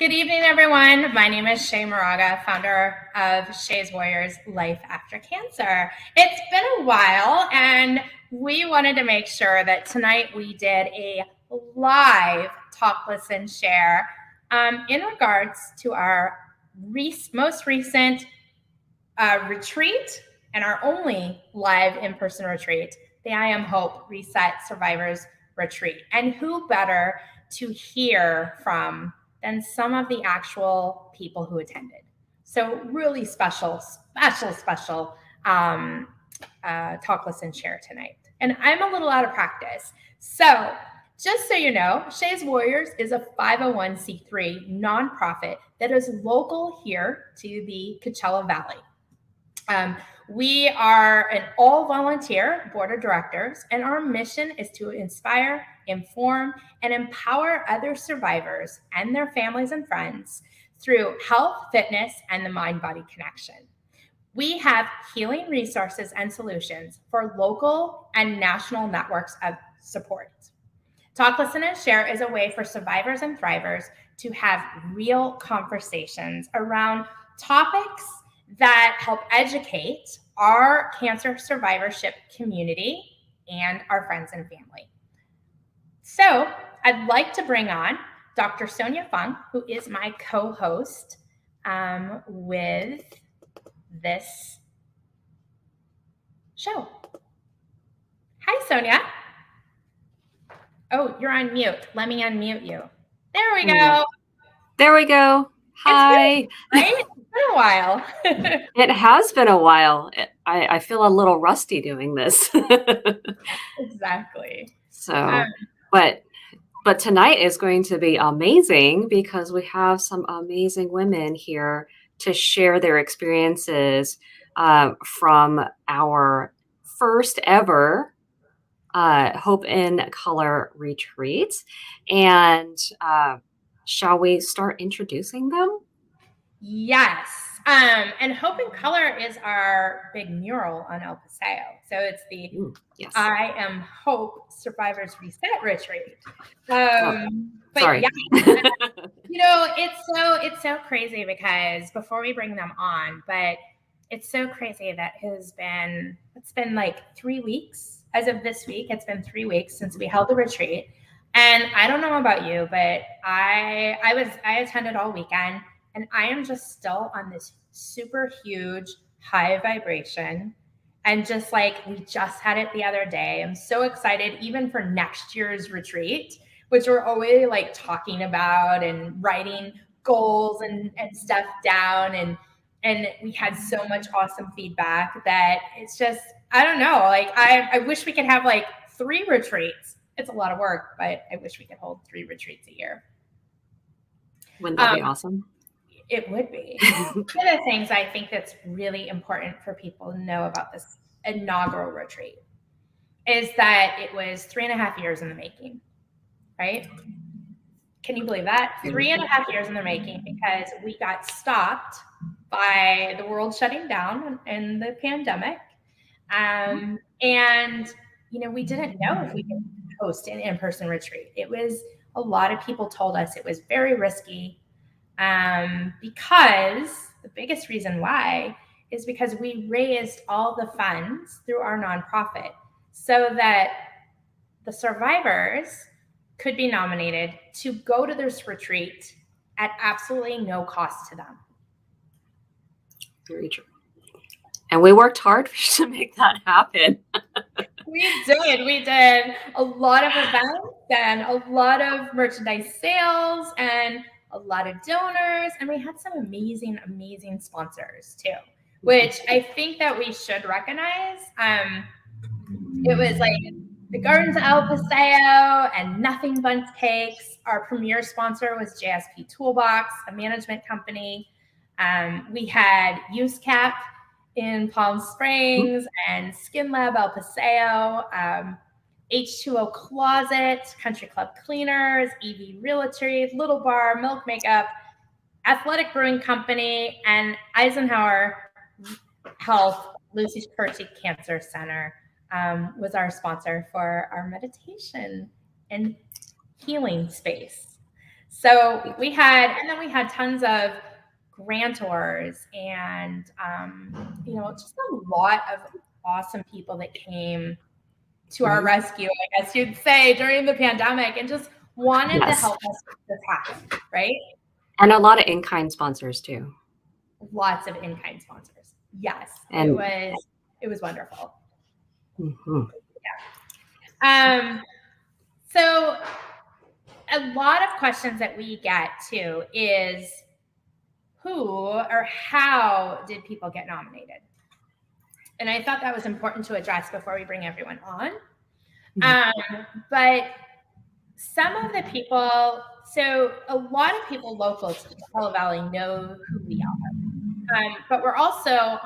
Good evening, everyone. My name is Shay Moraga, founder of Shay's Warriors Life After Cancer. It's been a while, and we wanted to make sure that tonight we did a live talk, listen, share in regards to our most recent retreat and our only live in-person retreat, the I Am Hope Reset Survivors Retreat. And who better to hear from than some of the actual people who attended. So really special talk, listen, share tonight. And I'm a little out of practice. So just so you know, Shay's Warriors is a 501c3 nonprofit that is local here to the Coachella Valley. We are an all-volunteer board of directors, and our mission is to inspire, inform, and empower other survivors and their families and friends through health, fitness, and the mind-body connection. We have healing resources and solutions for local and national networks of support. Talk, Listen, and Share is a way for survivors and thrivers to have real conversations around topics that help educate our cancer survivorship community and our friends and family. So I'd like to bring on Dr. Sonia Fung, who is my co-host with this show. Hi, Sonia. Oh, you're on mute. Let me unmute you. There we go. There we go. Hi. It's been a while. It has been a while. I feel a little rusty doing this. Exactly. So, but tonight is going to be amazing because we have some amazing women here to share their experiences from our first ever Hope in Color retreat. And shall we start introducing them? Yes. And Hope in Color is our big mural on El Paseo. So it's the yes. I Am Hope Survivors Reset Retreat. But sorry. Yeah, you know, it's so crazy because before we bring them on, but it's so crazy that it's been like 3 weeks. As of this week, it's been 3 weeks since we held the retreat. And I don't know about you, but I attended all weekend. And I am just still on this super huge high vibration. And just like we just had it the other day, I'm so excited even for next year's retreat, which we're always like talking about and writing goals and stuff down. And we had so much awesome feedback that it's just, I don't know, like I wish we could have like 3 retreats. It's a lot of work, but I wish we could hold 3 retreats a year. Wouldn't that be awesome? It would be. One of the things I think that's really important for people to know about this inaugural retreat is that it was 3.5 years in the making, right? Can you believe that? 3.5 years in the making because we got stopped by the world shutting down in the pandemic. And, you know, we didn't know if we could host an in-person retreat. A lot of people told us it was very risky. Because the biggest reason why is because we raised all the funds through our nonprofit so that the survivors could be nominated to go to this retreat at absolutely no cost to them. Very true. And we worked hard to make that happen. We did a lot of events and a lot of merchandise sales and a lot of donors, and we had some amazing sponsors too, which I think that we should recognize. It was like the Gardens of El Paseo and Nothing Bundt Cakes. Our premier sponsor was JSP Toolbox, a management company. We had UseCap in Palm Springs and Skin Lab El Paseo, H2O Closet, Country Club Cleaners, EV Realty, Little Bar, Milk Makeup, Athletic Brewing Company, and Eisenhower Health, Lucy Curti Cancer Center was our sponsor for our meditation and healing space. So we had tons of grantors and, just a lot of awesome people that came to our rescue, I guess you'd say, during the pandemic, and just wanted to help us with the task, right? And a lot of in-kind sponsors too. Lots of in-kind sponsors. Yes, and it was wonderful. Mm-hmm. Yeah. So a lot of questions that we get too is who or how did people get nominated? And I thought that was important to address before we bring everyone on. But some of the people, so a lot of people local to the Capella Valley know who we are. But we're also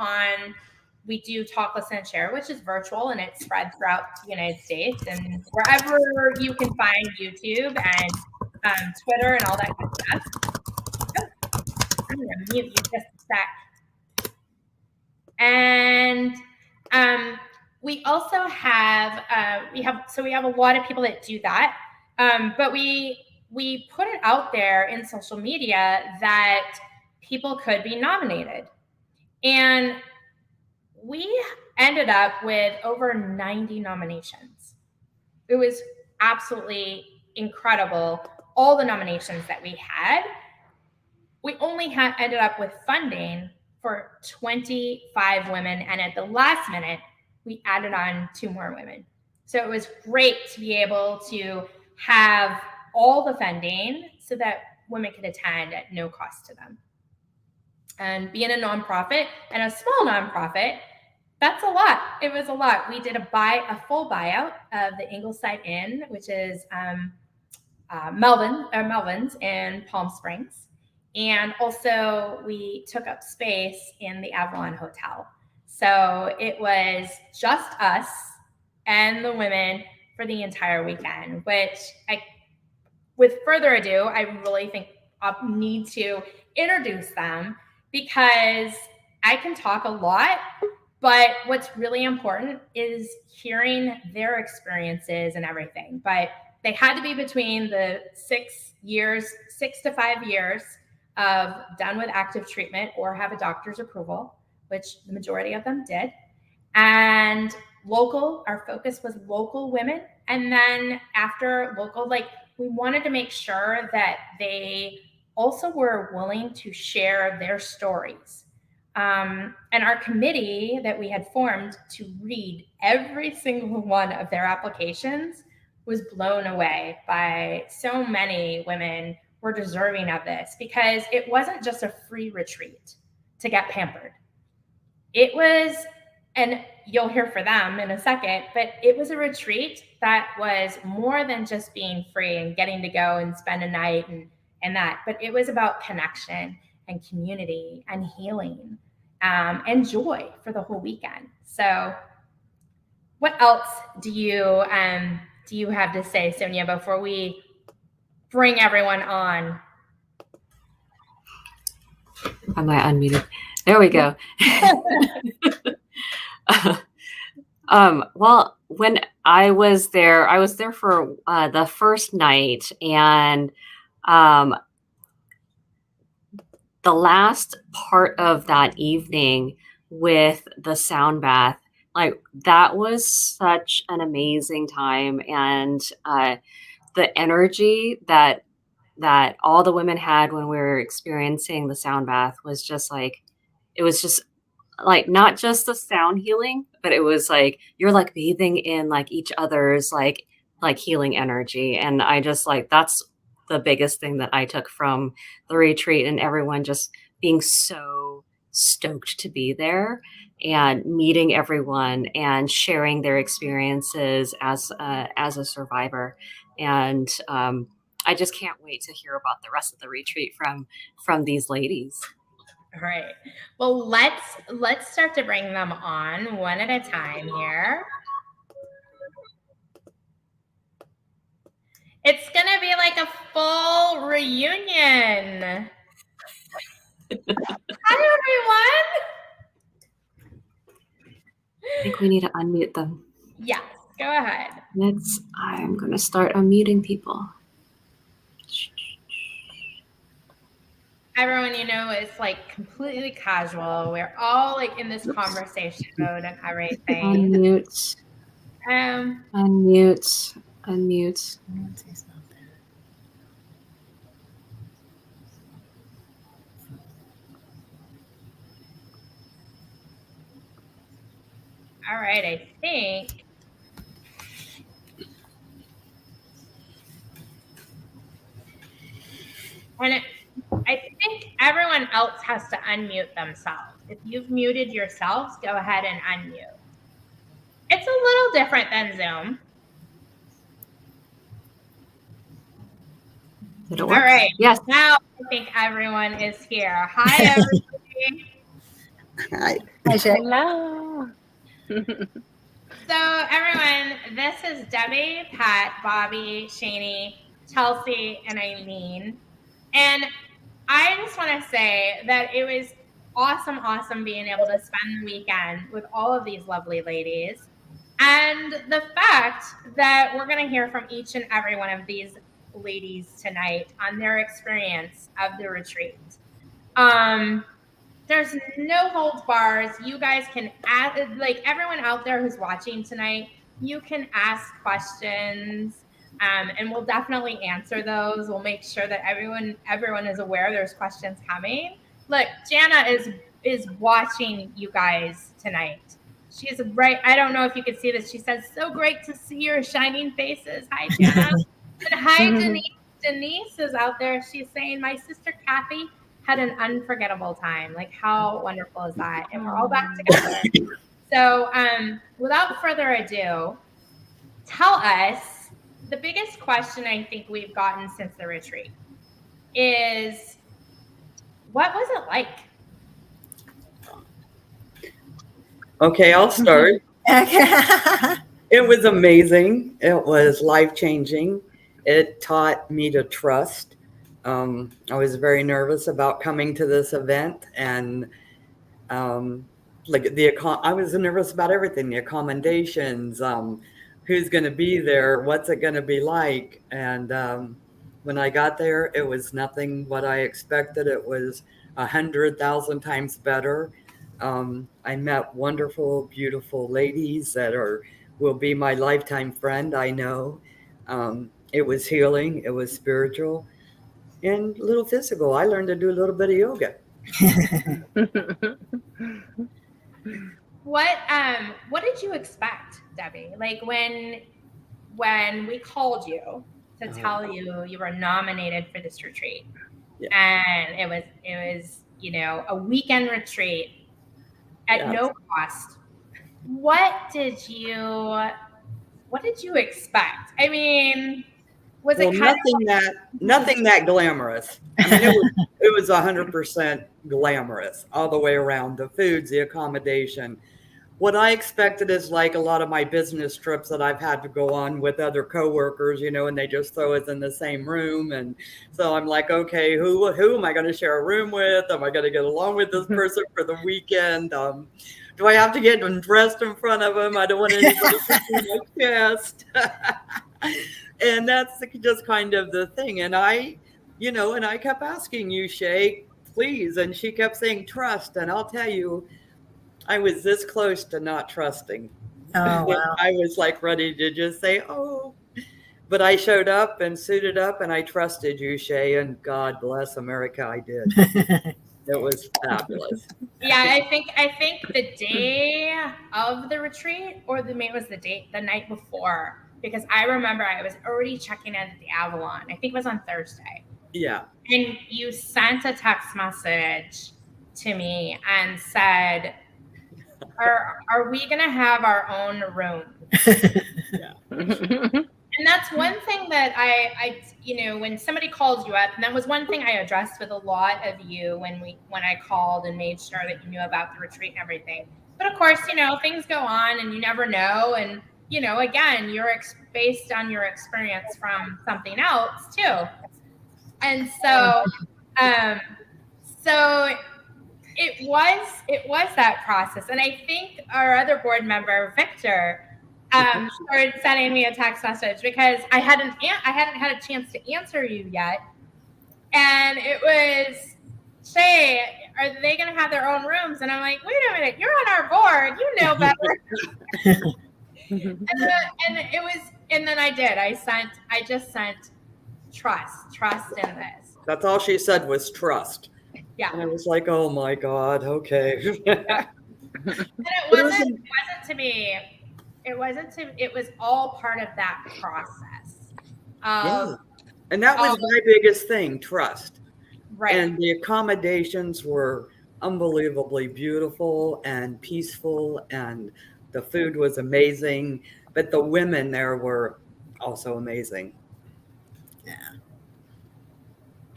we do Talk, Listen, and Share, which is virtual, and it's spread throughout the United States and wherever you can find YouTube and Twitter and all that good stuff. Oh, I'm going to mute you just a sec. And we also have we have a lot of people that do that, but we put it out there in social media that people could be nominated, and we ended up with over 90 nominations. It was absolutely incredible, all the nominations that we had. We only ended up with funding for 25 women, and at the last minute, we added on 2 more women. So it was great to be able to have all the funding so that women could attend at no cost to them. And being a nonprofit and a small nonprofit, that's a lot. It was a lot. We did a full buyout of the Ingleside Inn, which is Melvin's in Palm Springs. And also we took up space in the Avalon Hotel. So it was just us and the women for the entire weekend, which with further ado, I really think I need to introduce them because I can talk a lot, but what's really important is hearing their experiences and everything. But they had to be between the 6 to 5 years of done with active treatment or have a doctor's approval, which the majority of them did. And local, our focus was local women. And then after local, we wanted to make sure that they also were willing to share their stories. And our committee that we had formed to read every single one of their applications was blown away by so many women were deserving of this, because it wasn't just a free retreat to get pampered. It was, and you'll hear for them in a second, but it was a retreat that was more than just being free and getting to go and spend a night and that, but it was about connection and community and healing and joy for the whole weekend. So what else do you have to say, Sonia, before we bring everyone on? Am I unmuted? There we go. Well, when I was there for the first night, and the last part of that evening with the sound bath, that was such an amazing time. And the energy that all the women had when we were experiencing the sound bath was just it was just not just the sound healing, but it was you're bathing in each other's healing energy. And I just that's the biggest thing that I took from the retreat, and everyone just being so stoked to be there and meeting everyone and sharing their experiences as a survivor. And I just can't wait to hear about the rest of the retreat from these ladies. All right. Well, let's start to bring them on one at a time here. It's going to be like a full reunion. Hi, everyone. I think we need to unmute them. Yes, go ahead. I'm going to start unmuting people. everyone, it's like completely casual. We're all like in this conversation mode and everything. Unmute. Um, Unmute. Unmute. all right, I think. And I think everyone else has to unmute themselves. If you've muted yourselves, go ahead and unmute. It's a little different than Zoom. Did it work? All right. Yes. Now I think everyone is here. Hi, everybody. Hi, Shay. Hello. So, everyone, this is Debbie, Pat, Bobby, Shani, Chelsea, and Eileen. And I just want to say that it was awesome being able to spend the weekend with all of these lovely ladies. And the fact that we're going to hear from each and every one of these ladies tonight on their experience of the retreat. There's no holds bars. You guys can ask, like everyone out there who's watching tonight, you can ask questions. And we'll definitely answer those. We'll make sure that everyone is aware there's questions coming. Look, Jana is watching you guys tonight. She's right. I don't know if you can see this. She says, "So great to see your shining faces." Hi, Jana. And hi, Denise. Denise is out there. She's saying, "My sister Kathy had an unforgettable time." Like, how wonderful is that? And we're all back together. So, without further ado, tell us. The biggest question I think we've gotten since the retreat is, what was it like? Okay, I'll start. It was amazing. It was life-changing. It taught me to trust. I was very nervous about coming to this event, and I was nervous about everything, the accommodations, who's going to be there, what's it going to be like. And when I got there, it was nothing what I expected. It was 100,000 times better. I met wonderful, beautiful ladies that will be my lifetime friend, I know. It was healing, it was spiritual, and a little physical. I learned to do a little bit of yoga. What did you expect, Debbie? Like when we called you to tell you you were nominated for this retreat, and it was a weekend retreat at no cost. What did you expect? I mean, was it nothing that glamorous? I mean, it was 100% glamorous all the way around. The foods, the accommodation. What I expected is like a lot of my business trips that I've had to go on with other coworkers, and they just throw us in the same room. And so I'm like, okay, who am I going to share a room with? Am I going to get along with this person for the weekend? Do I have to get dressed in front of them? I don't want anybody to see my chest. And that's just kind of the thing. And I kept asking you, Shay, please. And she kept saying, trust. And I'll tell you, I was this close to not trusting. Oh, wow. I was like ready to just say, oh. But I showed up and suited up, and I trusted you, Shay. And God bless America, I did. It was fabulous. Yeah, I think the day of the retreat, or the night before, because I remember I was already checking in at the Avalon. I think it was on Thursday. Yeah. And you sent a text message to me and said, are we going to have our own room? Yeah. And that's one thing that I when somebody calls you up, and that was one thing I addressed with a lot of you when I called and made sure that you knew about the retreat and everything. But of course, things go on and you never know. And, again, you're based on your experience from something else too. And so, it was that process. And I think our other board member, Victor, started sending me a text message because I hadn't had a chance to answer you yet. And it was Shay, are they going to have their own rooms? And I'm like, wait a minute, you're on our board. You know better. And then I did. I just sent trust in this. That's all she said was trust. Yeah. And I was like, oh my God, okay. And it wasn't to me. It was all part of that process. Yeah. And that was my biggest thing, trust. Right. And the accommodations were unbelievably beautiful and peaceful, and the food was amazing. But the women there were also amazing. Yeah.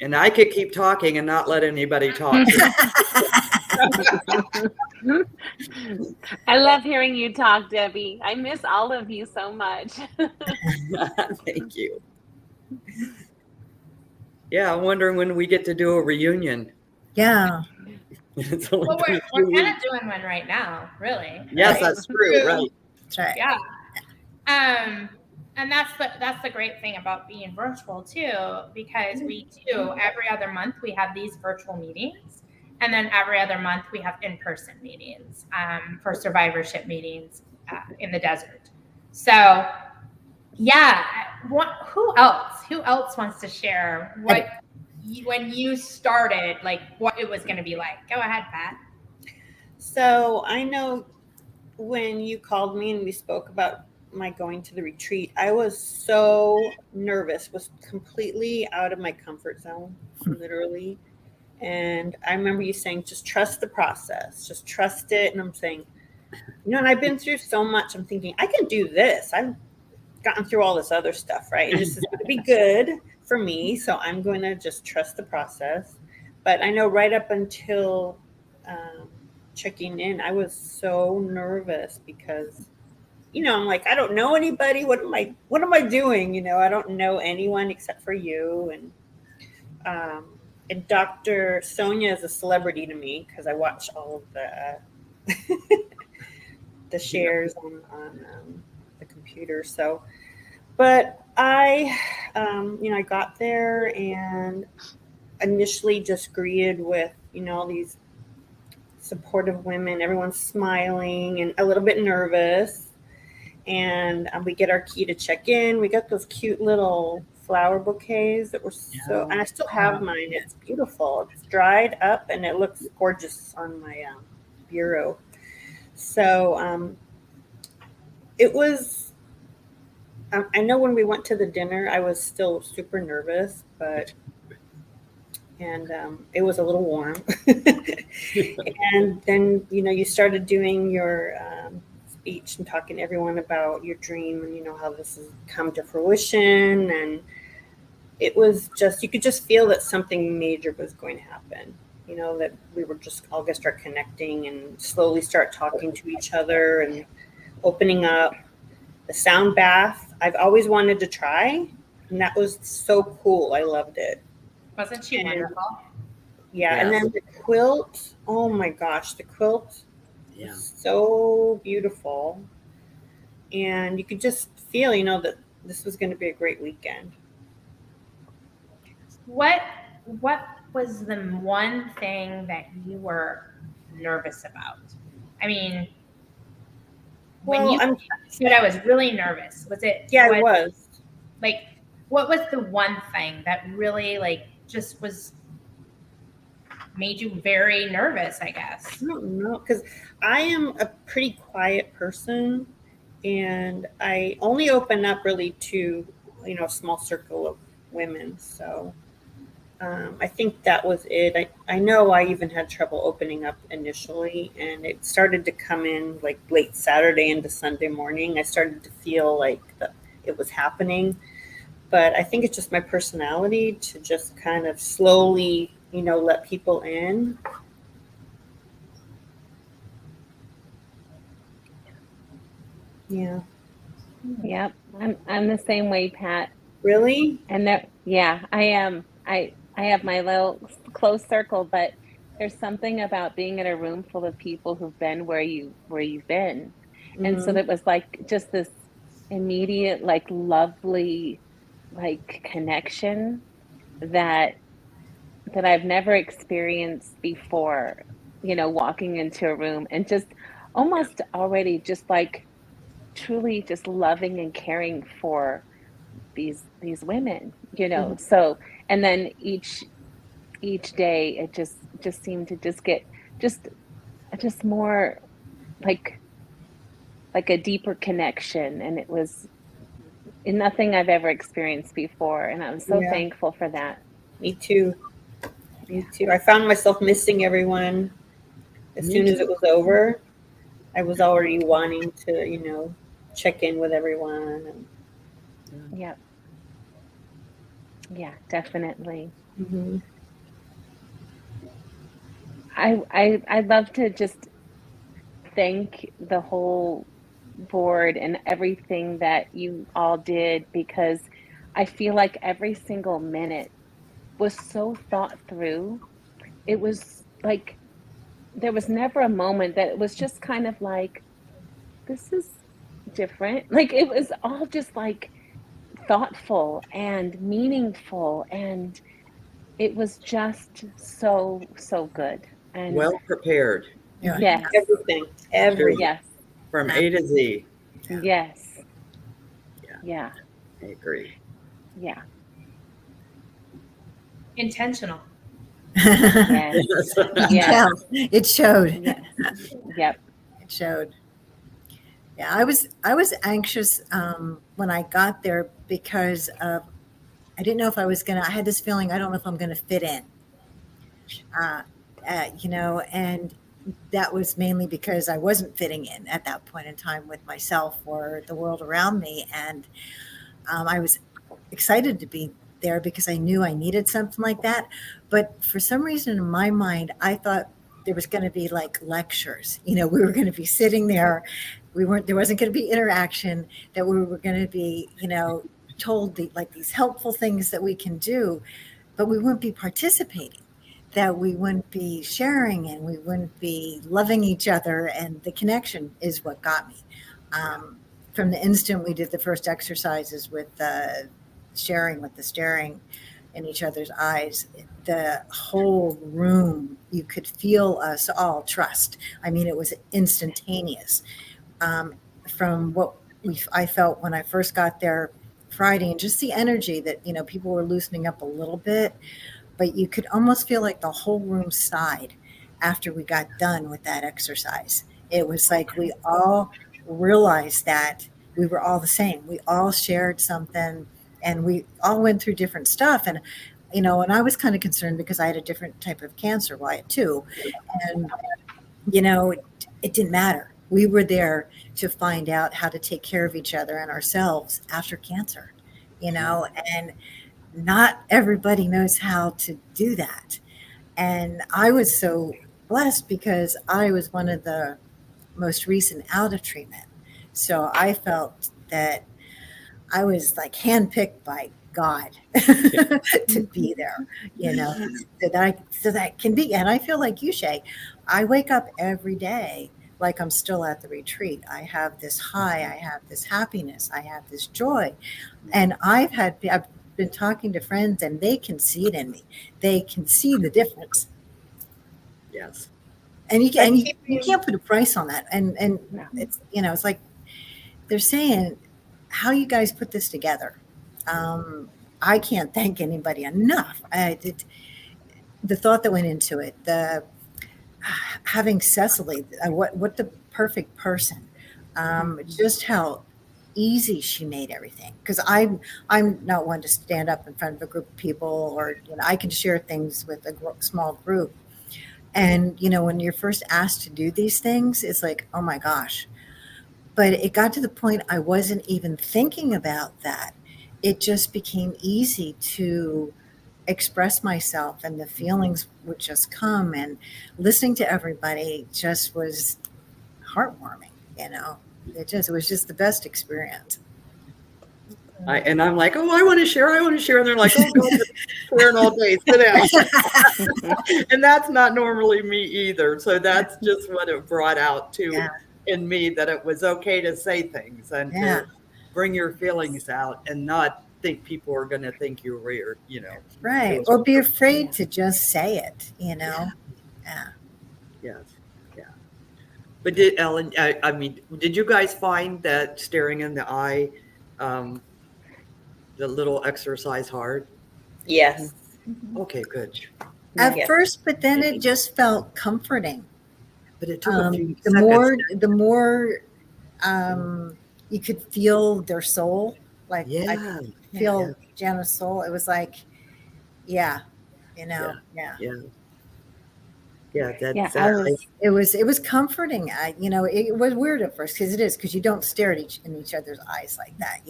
And I could keep talking and not let anybody talk. I love hearing you talk, Debbie. I miss all of you so much. Thank you. Yeah, I'm wondering when we get to do a reunion. Yeah. Well, we're kind of doing one right now, really. Yes, right? that's true. Right. That's right. Yeah. And that's the great thing about being virtual too, because we do every other month we have these virtual meetings, and then every other month we have in-person meetings for survivorship meetings in the desert. So yeah, who else wants to share when you started, like what it was going to be like? Go ahead, Pat. So I know when you called me and we spoke about my going to the retreat, I was so nervous, was completely out of my comfort zone, literally. And I remember you saying, just trust the process, just trust it. And I'm saying, and I've been through so much. I'm thinking, I can do this. I've gotten through all this other stuff, right? And this is going to be good for me. So I'm going to just trust the process. But I know right up until checking in, I was so nervous because I'm like, I don't know anybody. What am I doing? I don't know anyone except for you. And Dr. Sonia is a celebrity to me because I watch all of the the shares on the computer. So, but I got there and initially just greeted with, all these supportive women, everyone's smiling and a little bit nervous. And we get our key to check in. We got those cute little flower bouquets that were and I still have mine. It's beautiful. It's dried up and it looks gorgeous on my bureau. So it was, I know when we went to the dinner, I was still super nervous, and it was a little warm. And then, you started doing your speech and talking to everyone about your dream and how this has come to fruition, and it was just, you could just feel that something major was going to happen, that we were just all going to start connecting and slowly start talking to each other and opening up. The sound bath I've always wanted to try, and that was so cool. I loved it. Wasn't she wonderful? Yeah, and then the quilt, oh my gosh, the quilt. Yeah. So beautiful. And you could just feel, that this was going to be a great weekend. What was the one thing that you were nervous about? I mean, when you said I was really nervous, was it? Yeah, I was. Like, what was the one thing that really, just made you very nervous, I guess? I don't know, because I am a pretty quiet person, and I only open up really to, a small circle of women. So I think that was it. I know I even had trouble opening up initially, and it started to come in like late Saturday into Sunday morning. I started to feel like it was happening, but I think it's just my personality to just kind of slowly, let people in. Yeah. Yep. I'm the same way, Pat. Really? And I am. I have my little close circle, but there's something about being in a room full of people who've been where you've been. Mm-hmm. And so it was like just this immediate, lovely, connection that that I've never experienced before, you know, walking into a room and just almost already just like truly just loving and caring for these women, you know. So and then each day it just seemed to just get just just more like a deeper connection, and it was nothing I've ever experienced before, and I'm so Yeah. thankful for that. Me too. Me too. I found myself missing everyone as Me soon as too. it was over. I was already wanting to, you know, check in with everyone. And, Yep. Yeah, definitely. Mhm. I'd love to just thank the whole board and everything that you all did, because I feel like every single minute was so thought through. It was like there was never a moment that it was just kind of like, this is different. Like it was all just like thoughtful and meaningful, and it was just so good. And Well prepared. Yeah. yes, Everything. Everything. yes, From A to Z. yes, Yeah. yeah, I agree. yeah, Intentional. yes, yes, It showed. yes, yep, It showed. Yeah, I was anxious when I got there because of I didn't know if I was gonna. I had this feeling I don't know if I'm gonna fit in. Uh, you know, and that was mainly because I wasn't fitting in at that point in time with myself or the world around me, and I was excited to be there because I knew I needed something like that. But for some reason in my mind, I thought there was going to be like lectures. You know, we were going to be sitting there. There wasn't going to be interaction, that we were going to be, you know, told like these helpful things that we can do, but we wouldn't be participating, that we wouldn't be sharing, and we wouldn't be loving each other. And the connection is what got me. From the instant we did the first exercises with sharing, with the staring in each other's eyes, the whole room, you could feel us all trust. I mean, it was instantaneous. From what I felt when I first got there Friday, and just the energy that, you know, people were loosening up a little bit, but you could almost feel like the whole room sighed after we got done with that exercise. It was like we all realized that we were all the same. We all shared something, and we all went through different stuff. And, you know, and I was kind of concerned because I had a different type of cancer, Wyatt, too. And, you know, it didn't matter. We were there to find out how to take care of each other and ourselves after cancer, you know, and not everybody knows how to do that. And I was so blessed because I was one of the most recent out of treatment. So I felt that I was like handpicked by God to be there, you know, so that can be. And I feel like you, Shay, I wake up every day like I'm still at the retreat. I have this high, I have this happiness, I have this joy. And I've been talking to friends, and they can see it in me. They can see the difference. Yes. And you can't put a price on that. And no, it's, you know, it's like they're saying, how you guys put this together. I can't thank anybody enough. The thought that went into it, the having Cecily, what the perfect person, just how easy she made everything. Because I'm not one to stand up in front of a group of people, or, you know, I can share things with a small group. And, you know, when you're first asked to do these things, it's like, oh my gosh. But it got to the point I wasn't even thinking about that. It just became easy to express myself, and the feelings would just come, and listening to everybody just was heartwarming, you know. It was just the best experience. I'm like, oh, I want to share. And they're like, oh, God, sharing all day. Sit down. And that's not normally me either. So that's just what it brought out too in me, that it was okay to say things and to bring your feelings out and not think people are going to think you're weird, Right. Or be afraid to just say it, Yeah. Yes. Yeah. But did Ellen, I mean, did you guys find that staring in the eye, the little exercise hard? Yes. Okay, good. At Yes. first, but then it just felt comforting. But it took a few The more you could feel their soul, like I could feel Jana's soul. It was like, yeah. Yeah. It was comforting. It was weird at first because you don't stare at in each other's eyes like that.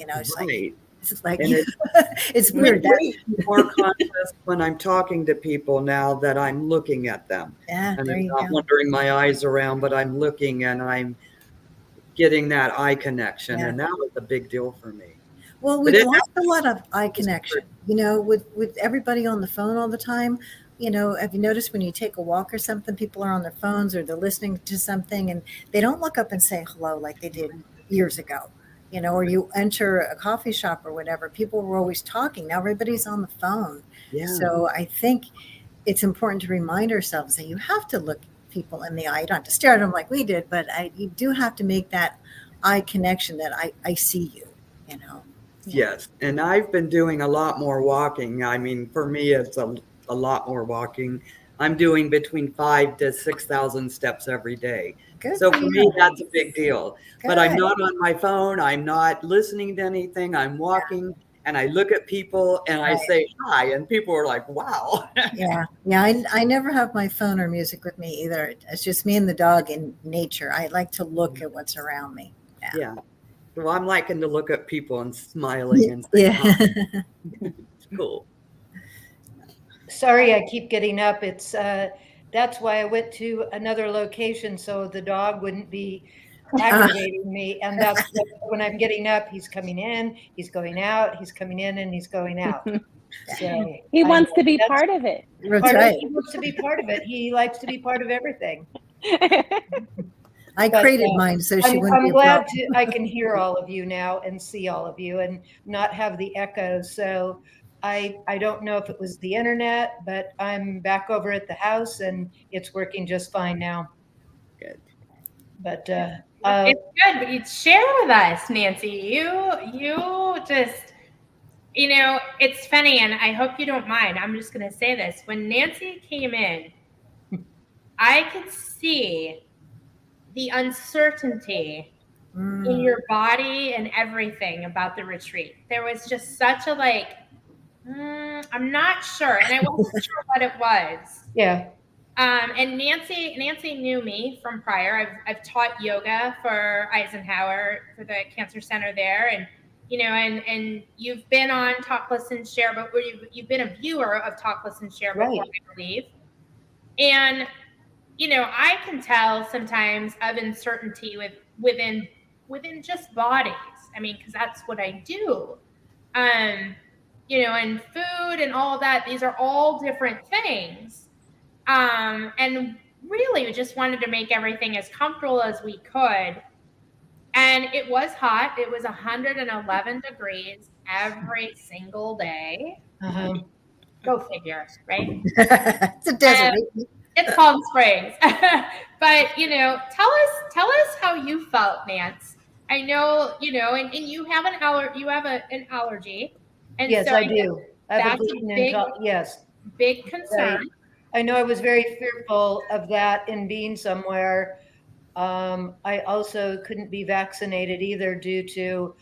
It's like it's weird. It's more conscious when I'm talking to people now that I'm looking at them. Yeah, and there I'm you not go. wandering my eyes around, but I'm looking and I'm getting that eye connection, and that was a big deal for me. Well, we've lost a lot of eye connection. With everybody on the phone all the time. Have you noticed when you take a walk or something, people are on their phones or they're listening to something and they don't look up and say hello like they did years ago. Or you enter a coffee shop or whatever, people were always talking. Now everybody's on the phone. Yeah. So I think it's important to remind ourselves that you have to look people in the eye. You don't have to stare at them like we did, but you do have to make that eye connection that I see you, Yes. And I've been doing a lot more walking. I mean, for me, it's a lot more walking. I'm doing between 5,000 to 6,000 steps every day. Good so for me, that's a big deal. Good. But I'm not on my phone. I'm not listening to anything. I'm walking and I look at people and I say hi, and people are like, wow. Yeah. I never have my phone or music with me either. It's just me and the dog in nature. I like to look at what's around me. Yeah. So I'm liking to look at people and smiling and it's cool. Sorry, I keep getting up. It's that's why I went to another location so the dog wouldn't be aggravating me. And that's when I'm getting up, he's coming in, he's going out, he's coming in, and he's going out. So he wants to be part of it. That's right. He wants to be part of it. He likes to be part of everything. I created mine so she wouldn't be. I'm glad I can hear all of you now and see all of you and not have the echo. So I don't know if it was the internet, but I'm back over at the house and it's working just fine now. Good. But it's good. But you'd share with us, Nancy. You just, it's funny, and I hope you don't mind. I'm just going to say this. When Nancy came in, I could see the uncertainty in your body and everything about the retreat. There was just such a I'm not sure, and I wasn't sure what it was. Yeah. And Nancy knew me from prior. I've taught yoga for Eisenhower for the Cancer Center there, and and you've been on Talk, Listen, Share, but you've been a viewer of Talk, Listen, Share before, I believe. And I can tell sometimes of uncertainty within just bodies. I mean, because that's what I do. And food and all of that. These are all different things. And really, we just wanted to make everything as comfortable as we could. And it was hot. It was 111 degrees every single day. Go figure, right? It's a desert. It's Palm Springs. But, tell us how you felt, Nance. I know, and you have an allergy. And yes, so I do. I have that's a big, big concern. I know I was very fearful of that in being somewhere. I also couldn't be vaccinated either due to,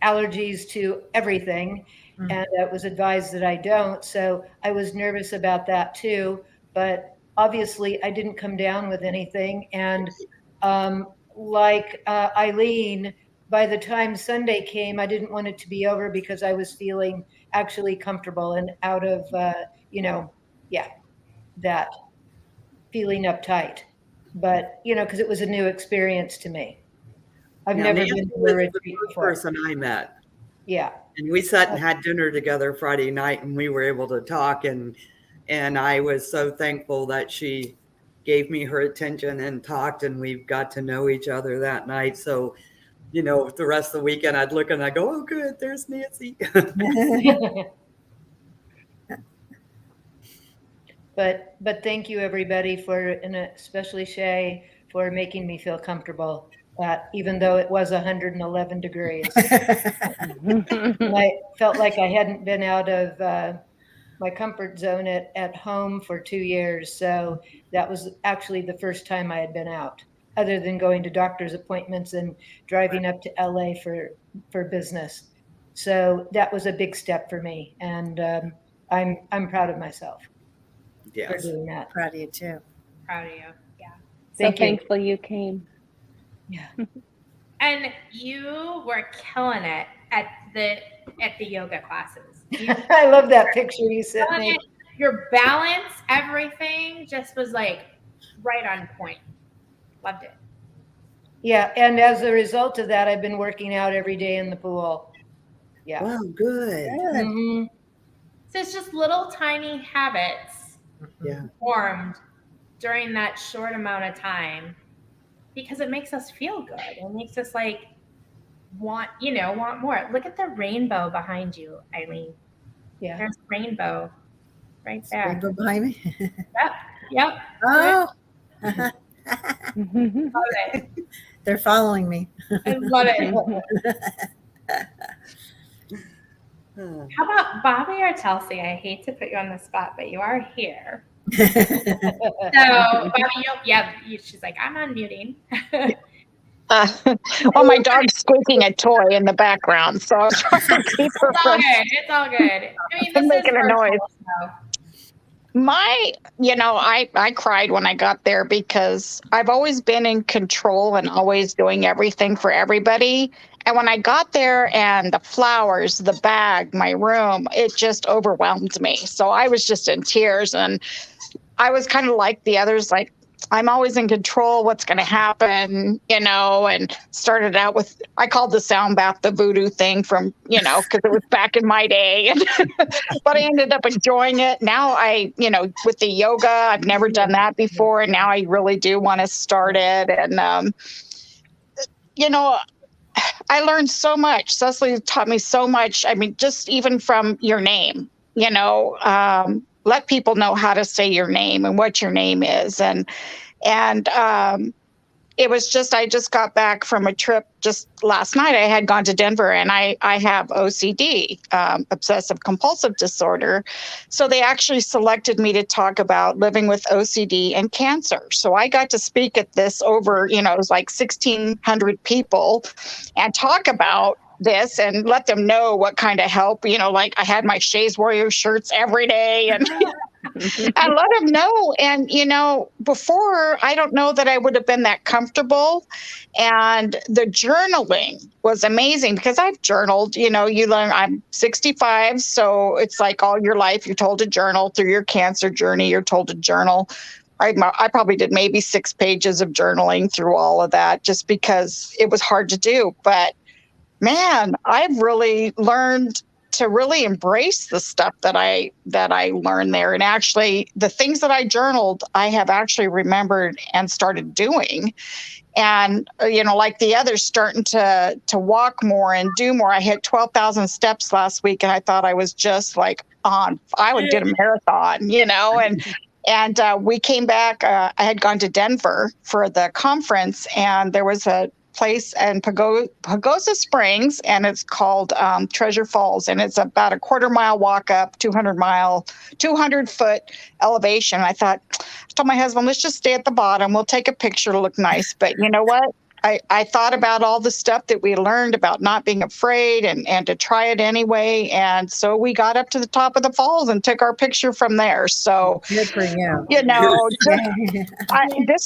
allergies to everything. And it was advised that I don't. So I was nervous about that too. But obviously I didn't come down with anything. And like Eileen, by the time Sunday came, I didn't want it to be over because I was feeling actually comfortable and out of, that feeling uptight. But, because it was a new experience to me. I've never been to a retreat before. Person I met. Yeah. And we sat and had dinner together Friday night, and we were able to talk. And I was so thankful that she gave me her attention and talked, and we got to know each other that night. So the rest of the weekend I'd look and I go, oh, good, there's Nancy. But thank you everybody and especially Shay for making me feel comfortable. Even though it was 111 degrees, I felt like I hadn't been out of my comfort zone at home for 2 years. So that was actually the first time I had been out, other than going to doctor's appointments and driving up to LA for business. So that was a big step for me, and I'm proud of myself for doing that. Proud of you too. Proud of you. Yeah. So thankful you came. Yeah. And you were killing it at the yoga classes. I love that picture you sent me. Your balance, everything just was like right on point. Loved it. Yeah, and as a result of that, I've been working out every day in the pool. Yeah. Wow, good. Mm-hmm. So it's just little tiny habits formed during that short amount of time, because it makes us feel good. It makes us like want more. Look at the rainbow behind you, Eileen. Yeah. There's rainbow right there. Rainbow behind me. Yep. Oh. Love it. They're following me. I love it. How about Bobby or Chelsea? I hate to put you on the spot, but you are here. So Bobby, she's like, I'm unmuting. Well, my dog's squeaking a toy in the background, so I was trying to keep her from It's all good. I mean, this making is a noise. So. I cried when I got there because I've always been in control and always doing everything for everybody. And when I got there and the flowers, the bag, my room, it just overwhelmed me. So I was just in tears, and I was kind of like the others, like, I'm always in control what's going to happen, and started out with, I called the sound bath the voodoo thing from, because it was back in my day. But I ended up enjoying it. Now with the yoga, I've never done that before. And now I really do want to start it. And, I learned so much. Cecily taught me so much. I mean, just even from your name, let people know how to say your name and what your name is. And it was just, I just got back from a trip just last night. I had gone to Denver, and I have OCD, obsessive compulsive disorder. So they actually selected me to talk about living with OCD and cancer. So I got to speak at this over, it was like 1,600 people, and talk about this and let them know what kind of help, like I had my Shays Warrior shirts every day, and I let them know. And, before, I don't know that I would have been that comfortable. And the journaling was amazing, because I've journaled, you learn, I'm 65. So it's like all your life, you're told to journal through your cancer journey. You're told to journal. I probably did maybe 6 pages of journaling through all of that, just because it was hard to do. But man, I've really learned to really embrace the stuff that I learned there. And actually, the things that I journaled, I have actually remembered and started doing. And, like the others, starting to walk more and do more. I hit 12,000 steps last week, and I thought I was just like did a marathon, and we came back. I had gone to Denver for the conference, and there was a place in Pagosa Springs, and it's called Treasure Falls, and it's about a 1/4-mile walk up, 200-foot elevation. I told my husband, let's just stay at the bottom. We'll take a picture to look nice. But you know what? I thought about all the stuff that we learned about not being afraid and to try it anyway. And so we got up to the top of the falls and took our picture from there. So, good for you. This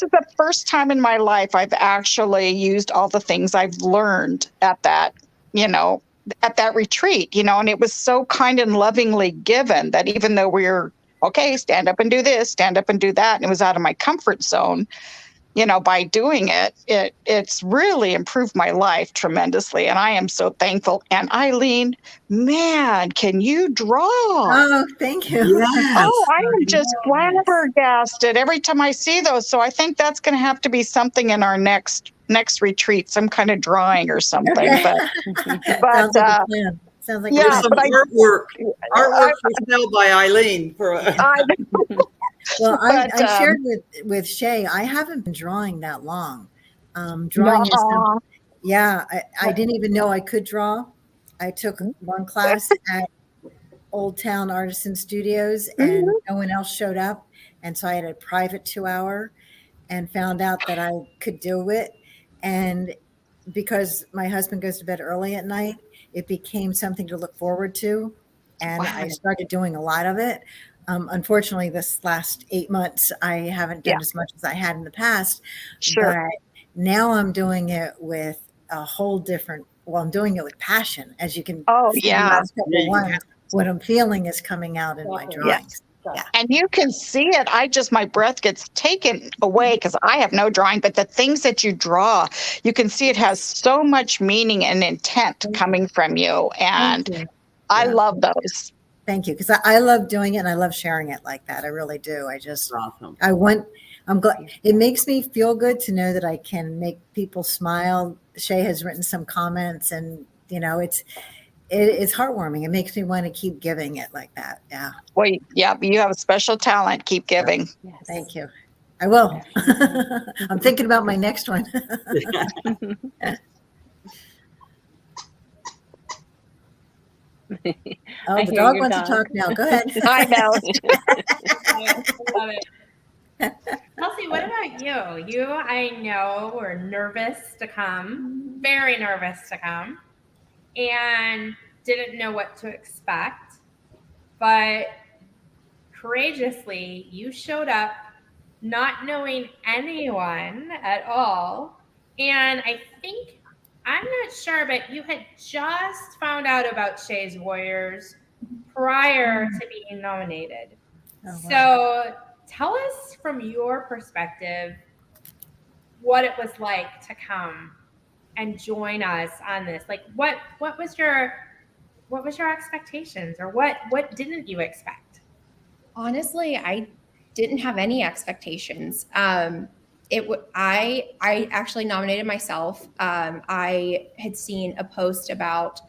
is the first time in my life I've actually used all the things I've learned at that, at that retreat, and it was so kind and lovingly given that even though we're okay, stand up and do this, stand up and do that, and it was out of my comfort zone. by doing it's really improved my life tremendously. And I am so thankful. And Eileen, man, can you draw? Oh, thank you. Yes. Oh, I am just flabbergasted every time I see those. So I think that's going to have to be something in our next retreat, some kind of drawing or something. Okay. But Sounds like a plan. Sounds like yeah, There's some artwork for sale by Eileen. Well, But, I shared with Shay, I haven't been drawing that long. Drawing is something, yeah, I didn't even know I could draw. I took one class at Old Town Artisan Studios and no one else showed up. And so I had a private 2-hour and found out that I could do it. And because my husband goes to bed early at night, it became something to look forward to. And I started doing a lot of it. Unfortunately, this last 8 months, I haven't done as much as I had in the past. Sure. But now I'm doing it with a whole different, I'm doing it with passion, as you can see in the last couple of ones. What I'm feeling is coming out in my drawings. Yeah. And you can see it. My breath gets taken away because I have no drawing, but the things that you draw, you can see it has so much meaning and intent coming from you. And I love those. Thank you. Because I love doing it and I love sharing it like that. I really do. Awesome. I'm glad. It makes me feel good to know that I can make people smile. Shay has written some comments and, it's heartwarming. It makes me want to keep giving it like that. Yeah. Well, yeah, but you have a special talent. Keep giving. Yes. Thank you. I will. I'm thinking about my next one. Oh, the dog wants to talk now. Go ahead. I know. Love it. Kelsey, what about you? You, I know, were nervous to come, very nervous to come, and didn't know what to expect. But courageously, you showed up not knowing anyone at all. And I think, I'm not sure, but you had just found out about Shay's Warriors prior to being nominated. Oh, wow. So tell us from your perspective what it was like to come and join us on this. Like, what was your expectations, or what didn't you expect? Honestly, I didn't have any expectations. I actually nominated myself. I had seen a post about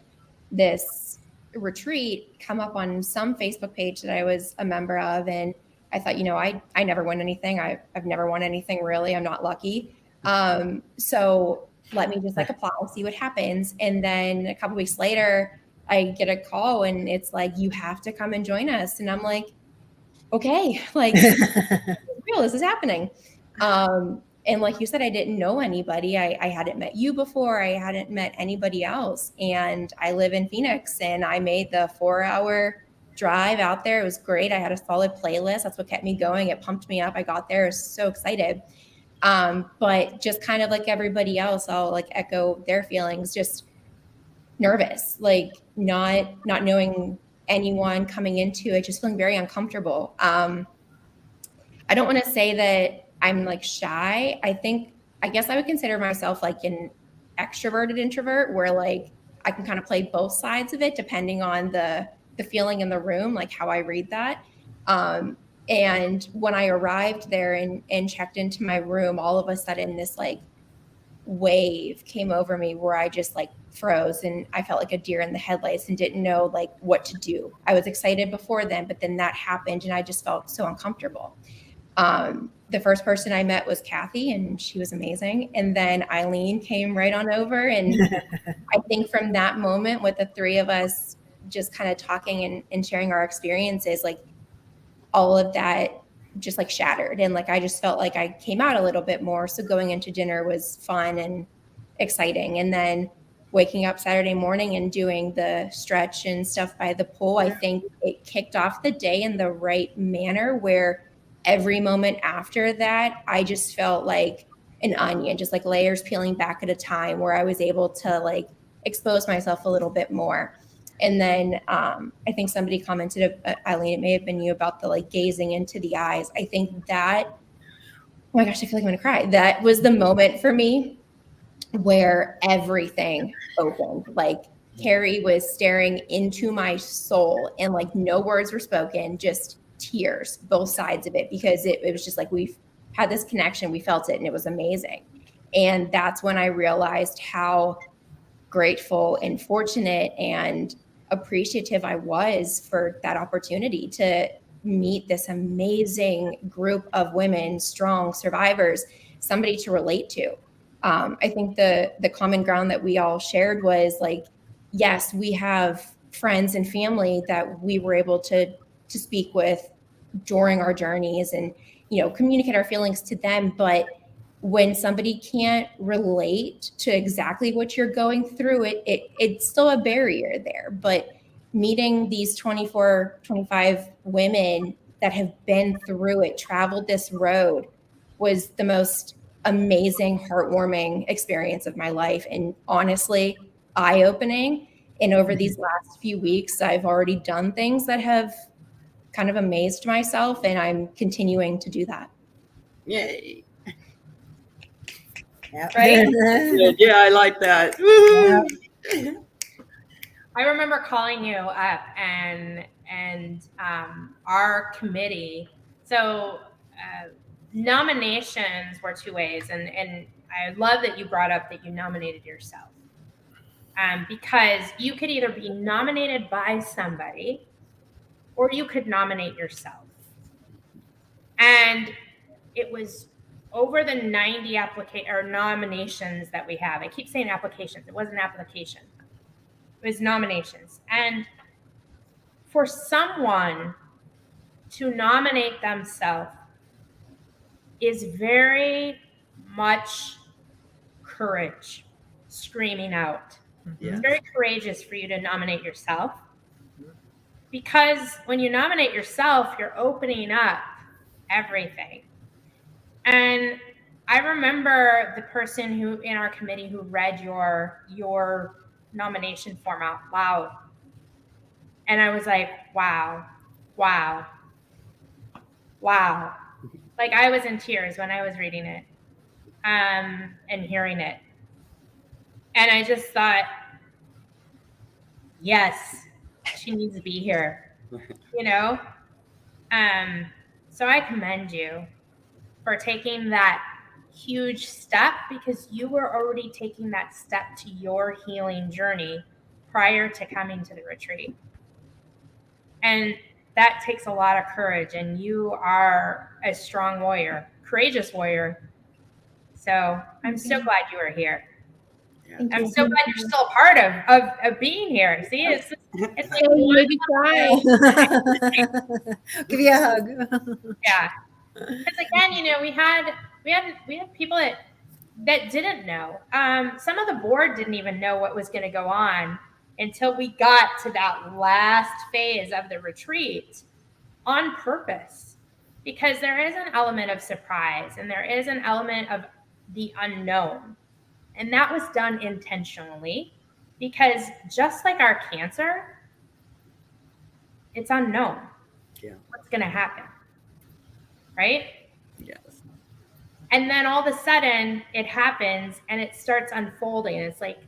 this retreat come up on some Facebook page that I was a member of, and I thought, I never win anything. I've never won anything, really. I'm not lucky. So let me just apply, see what happens. And then a couple weeks later, I get a call and it's like, you have to come and join us. And I'm like, okay, real, this is happening. And like you said, I didn't know anybody. I hadn't met you before. I hadn't met anybody else. And I live in Phoenix, and I made the 4-hour drive out there. It was great. I had a solid playlist. That's what kept me going. It pumped me up. I got there. I was so excited. But just kind of like everybody else, I'll echo their feelings, just nervous, not knowing anyone coming into it, just feeling very uncomfortable. I don't want to say that I'm shy. I guess I would consider myself an extroverted introvert, where I can kind of play both sides of it depending on the feeling in the room, how I read that. And when I arrived there and checked into my room, all of a sudden this wave came over me where I just froze, and I felt like a deer in the headlights and didn't know what to do. I was excited before then, but then that happened and I just felt so uncomfortable. The first person I met was Kathy, and she was amazing. And then Eileen came right on over. And I think from that moment, with the three of us just kind of talking and sharing our experiences, all of that just shattered. And I just felt like I came out a little bit more. So going into dinner was fun and exciting. And then waking up Saturday morning and doing the stretch and stuff by the pool, I think it kicked off the day in the right manner, where every moment after that, I just felt like an onion, just layers peeling back at a time, where I was able to expose myself a little bit more. And then I think somebody commented, Eileen, it may have been you, about the gazing into the eyes. I think that my gosh, I feel like I'm gonna cry. That was the moment for me where everything opened. Like Carrie was staring into my soul and like no words were spoken, just tears, both sides of it, because it was just like we've had this connection, we felt it, and it was amazing. And that's when I realized how grateful and fortunate and appreciative I was for that opportunity to meet this amazing group of women, strong survivors, somebody to relate to. I think the common ground that we all shared was like, yes, we have friends and family that we were able to speak with during our journeys and communicate our feelings to them, but when somebody can't relate to exactly what you're going through, it's still a barrier there. But meeting these 24, 25 women that have been through it, traveled this road, was the most amazing, heartwarming experience of my life. And honestly, eye-opening. And over these last few weeks, I've already done things that have kind of amazed myself, and I'm continuing to do that. Yay. Yep. Yeah, yeah, I like that. Woo! I remember calling you up and our committee. So nominations were two ways, and I love that you brought up that you nominated yourself, because you could either be nominated by somebody or you could nominate yourself. And it was over the 90 nominations that we have. I keep saying applications. It wasn't application. It was nominations. And for someone to nominate themselves is very much courage screaming out. Yeah. It's very courageous for you to nominate yourself, because when you nominate yourself, you're opening up everything. And I remember the person who in our committee who read your nomination form out loud. And I was like, wow. Like I was in tears when I was reading it, and hearing it. And I just thought, yes, she needs to be here, So I commend you for taking that huge step, because you were already taking that step to your healing journey prior to coming to the retreat. And that takes a lot of courage, and you are a strong warrior, courageous warrior. So I'm so glad you are here. Yeah. I'm so glad you're still a part of being here. See, it's like Maybe cry. Give you a hug. Yeah. Because again, we had people that didn't know. Some of the board didn't even know what was going to go on until we got to that last phase of the retreat, on purpose, because there is an element of surprise and there is an element of the unknown. And that was done intentionally, because just like our cancer, it's unknown. Yeah. What's going to happen, right? Yes. And then all of a sudden it happens and it starts unfolding. It's like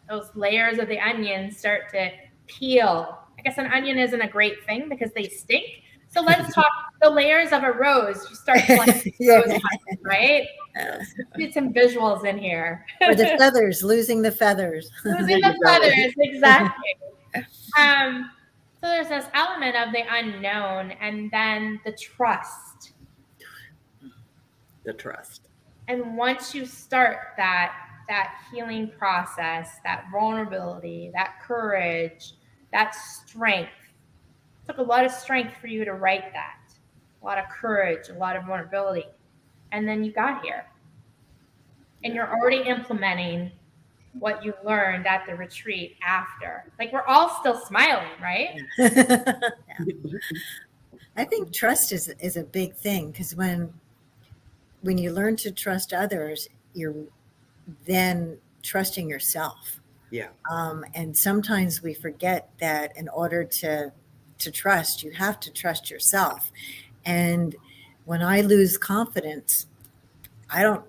those layers of the onion start to peel. I guess an onion isn't a great thing because they stink. So let's talk the layers of a rose. You start collecting rose petals, right? Let's get some visuals in here. Or the feathers, losing the feathers. Losing the feathers, exactly. So there's this element of the unknown, and then the trust. The trust. And once you start that healing process, that vulnerability, that courage, that strength, it took a lot of strength for you to write that. A lot of courage, a lot of vulnerability. And then you got here. And you're already implementing what you learned at the retreat after. Like, we're all still smiling, right? I think trust is a big thing, because when you learn to trust others, you're then trusting yourself. Yeah. And sometimes we forget that in order to trust, you have to trust yourself. And when I lose confidence, I don't,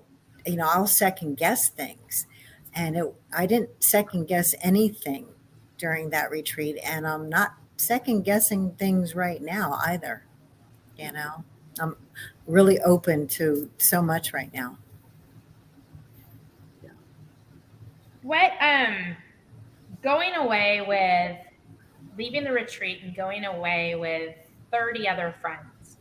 I'll second guess things. And I didn't second guess anything during that retreat. And I'm not second guessing things right now either. I'm really open to so much right now. What going away with leaving the retreat and going away with 30 other friends,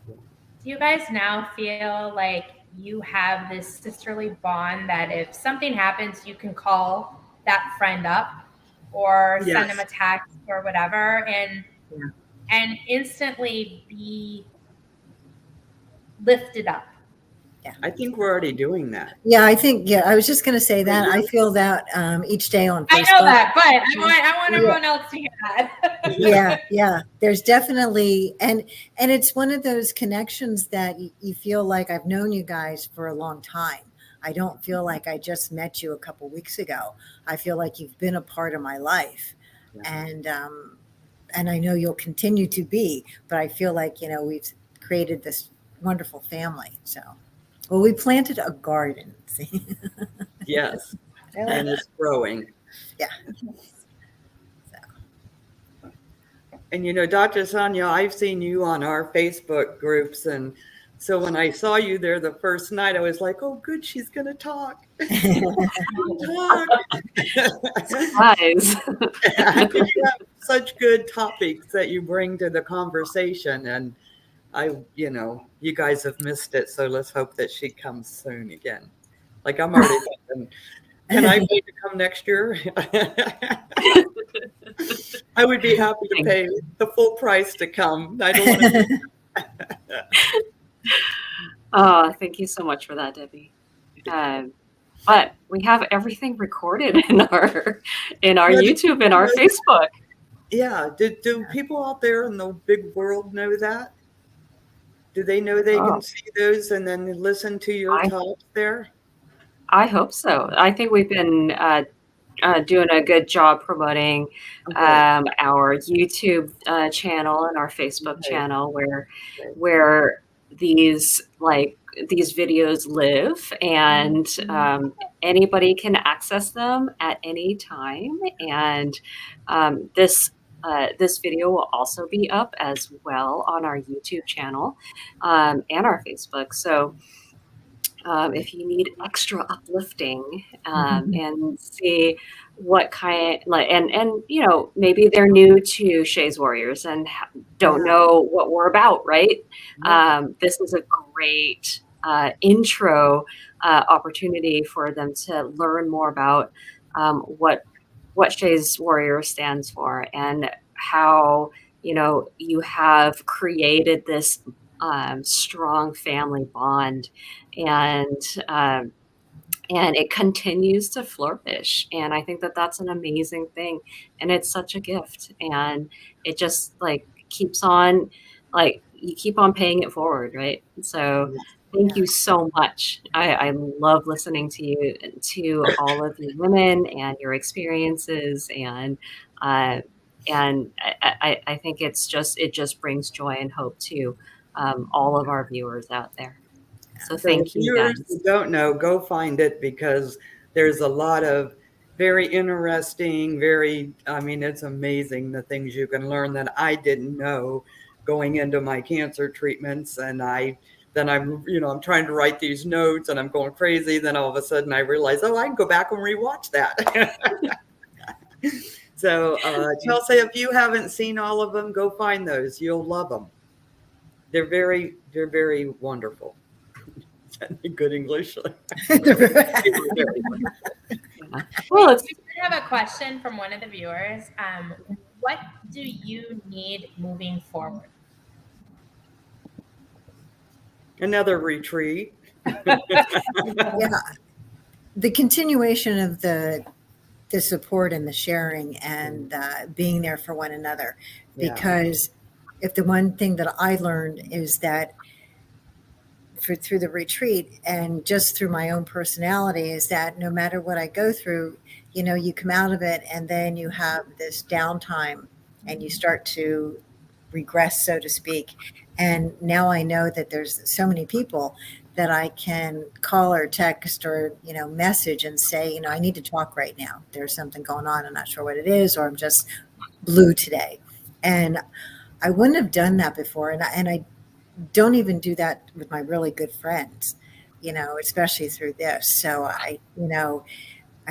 do you guys now feel like you have this sisterly bond that if something happens, you can call that friend up or Yes. send them a text or whatever and instantly be lifted up? I think we're already doing that. Yeah, I was just going to say that. I feel that each day on Facebook. I know that, but I want everyone else to hear that. Yeah. There's definitely, and it's one of those connections that you feel like I've known you guys for a long time. I don't feel like I just met you a couple weeks ago. I feel like you've been a part of my life, and I know you'll continue to be. But I feel like we've created this wonderful family. So. Well, we planted a garden. See? Yes, and it's growing. Yeah. So. And Dr. Sonia, I've seen you on our Facebook groups, and so when I saw you there the first night, I was like, "Oh, good, she's going to talk." Surprise! You have such good topics that you bring to the conversation, and you guys have missed it, so let's hope that she comes soon again. Like I'm already thinking, can I pay to come next year? I would be happy to pay the full price to come. I don't want to. Oh, thank you so much for that, Debbie. But we have everything recorded in our YouTube and our Facebook. Yeah. Do people out there in the big world know that? Do they know they can see those and then listen to your talks there? I hope so. I think we've been doing a good job promoting our YouTube channel and our Facebook channel where these videos live, and anybody can access them at any time. And this video will also be up as well on our YouTube channel and our Facebook. So if you need extra uplifting and see what kind, and maybe they're new to Shays Warriors and don't know what we're about, right? This is a great intro opportunity for them to learn more about what Shays Warrior stands for, and how you have created this strong family bond, and it continues to flourish. And I think that that's an amazing thing, and it's such a gift, and it just keeps on, you keep on paying it forward, right? So thank you so much. I love listening to all of you women and your experiences, and I think it just brings joy and hope to all of our viewers out there. So thank you, viewers guys. who don't know, go find it, because there's a lot of very interesting, it's amazing the things you can learn that I didn't know going into my cancer treatments. And I'm trying to write these notes and I'm going crazy. Then all of a sudden I realize, I can go back and rewatch that. So Chelsea, if you haven't seen all of them, go find those. You'll love them. They're very wonderful. Good English. Well, we have a question from one of the viewers. What do you need moving forward? Another retreat. Yeah. The continuation of the support and the sharing and being there for one another. Because if the one thing that I learned is that through the retreat and just through my own personality is that no matter what I go through, you come out of it and then you have this downtime and you start to regress, so to speak. And now I know that there's so many people that I can call or text or, message and say, I need to talk right now. There's something going on. I'm not sure what it is, or I'm just blue today. And I wouldn't have done that before. And I don't even do that with my really good friends, especially through this. So I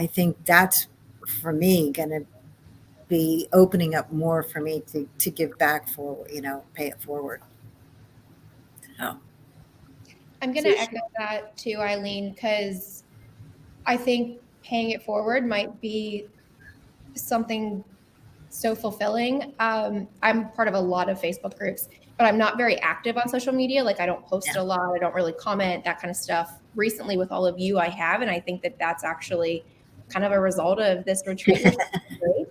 think that's, for me, going to be opening up more for me to give back for, pay it forward. So. I'm going to echo that too, Eileen, because I think paying it forward might be something so fulfilling. I'm part of a lot of Facebook groups, but I'm not very active on social media. Like I don't post a lot. I don't really comment, that kind of stuff. Recently with all of you, I have, and I think that that's actually kind of a result of this retreat, which is great.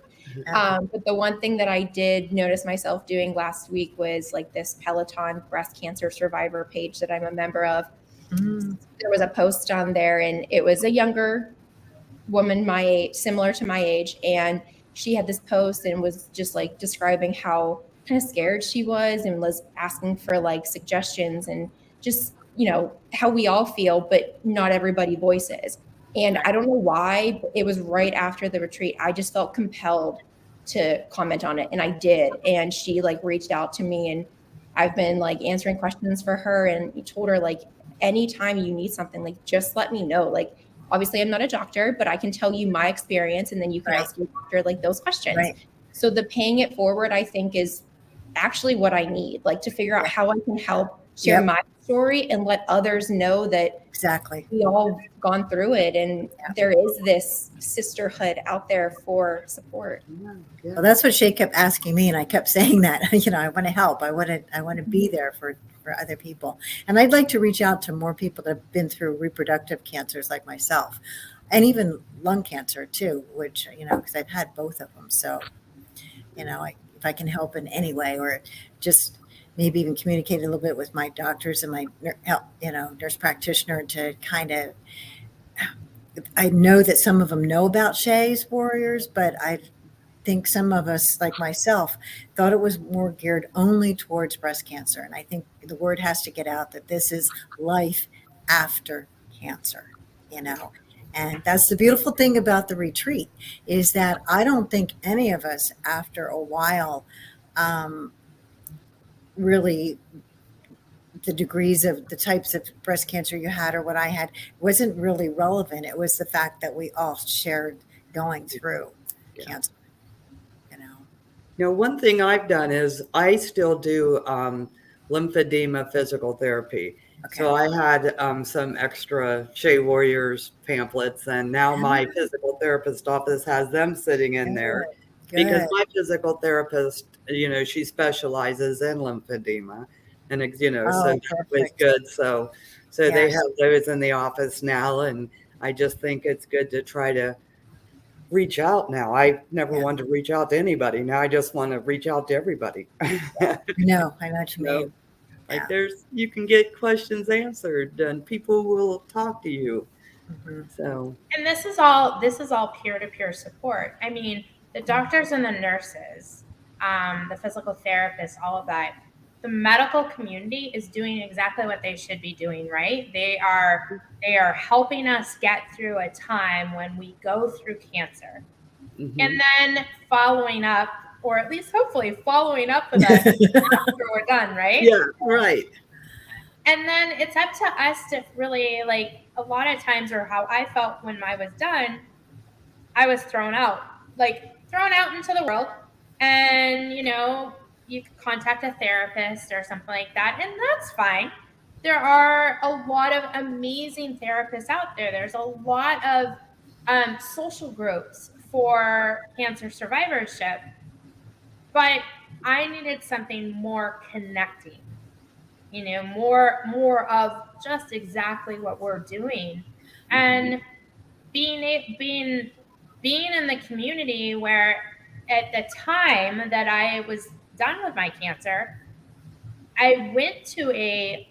But the one thing that I did notice myself doing last week was like this Peloton breast cancer survivor page that I'm a member of. There was a post on there, and it was a younger woman, my age, similar to my age, and she had this post and was just like describing how kind of scared she was and was asking for like suggestions and just, how we all feel, but not everybody voices. And I don't know why, but it was right after the retreat. I just felt compelled to comment on it, and I did. And she like reached out to me, and I've been like answering questions for her, and told her like, anytime you need something, like just let me know. Like, obviously I'm not a doctor, but I can tell you my experience, and then you can ask your doctor like those questions. So the paying it forward, I think, is actually what I need, like to figure out how I can help share my story and let others know that we all gone through it, and there is this sisterhood out there for support. Well, that's what Shay kept asking me, and I kept saying that, I want to help. I want to be there for other people. And I'd like to reach out to more people that have been through reproductive cancers like myself, and even lung cancer too, which, because I've had both of them. So, if I can help in any way, or just maybe even communicate a little bit with my doctors and my, nurse practitioner to kind of, I know that some of them know about Shay's Warriors, but I think some of us, like myself, thought it was more geared only towards breast cancer. And I think the word has to get out that this is life after cancer, And that's the beautiful thing about the retreat, is that I don't think any of us, after a while, really, the degrees of the types of breast cancer you had or what I had wasn't really relevant. It was the fact that we all shared going through cancer. One thing I've done is I still do lymphedema physical therapy. So I had some extra Shea Warriors pamphlets, and now my physical therapist office has them sitting in there because my physical therapist, she specializes in lymphedema, and so it's good. So they have those in the office now, and I just think it's good to try to reach out now. I never wanted to reach out to anybody. Now I just want to reach out to everybody. No, I know what you mean. Like you can get questions answered, and people will talk to you. So, and this is all peer-to-peer support. I mean, the doctors and the nurses, the physical therapists, all of that. The medical community is doing exactly what they should be doing, right? They are helping us get through a time when we go through cancer, and then following up, or at least hopefully following up with us after we're done, right? Yeah, right. And then it's up to us to really, like, a lot of times, or how I felt when I was done, I was thrown out into the world, and you could contact a therapist or something like that, and that's fine. There are a lot of amazing therapists out there. There's a lot of social groups for cancer survivorship, but I needed something more connecting, more of just exactly what we're doing, and being in the community where, at the time that I was done with my cancer, I went to a